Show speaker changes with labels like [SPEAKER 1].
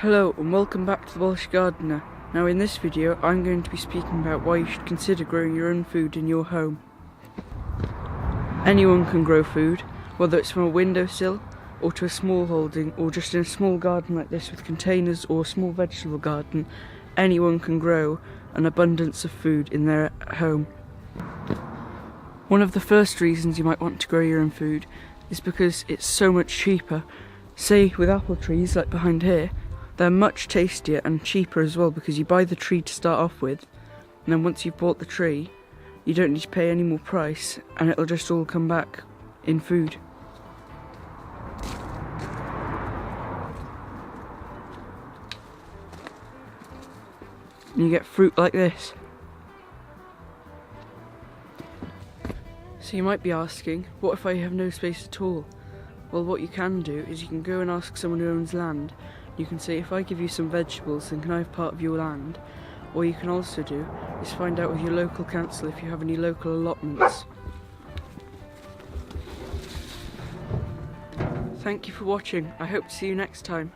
[SPEAKER 1] Hello and welcome back to the Welsh Gardener. Now in this video I'm going to be speaking about why you should consider growing your own food in your home. Anyone can grow food, whether it's from a windowsill or to a small holding or just in a small garden like this with containers or a small vegetable garden. Anyone can grow an abundance of food in their home. One of the first reasons you might want to grow your own food is because it's so much cheaper. Say with apple trees like behind here, they're much tastier and cheaper as well because you buy the tree to start off with, and then once you've bought the tree, you don't need to pay any more price and it'll just all come back in food. And you get fruit like this. So you might be asking, what if I have no space at all? Well, what you can do is you can go and ask someone who owns land. You can say, if I give you some vegetables, then can I have part of your land? Or you can also do is find out with your local council if you have any local allotments. Thank you for watching. I hope to see you next time.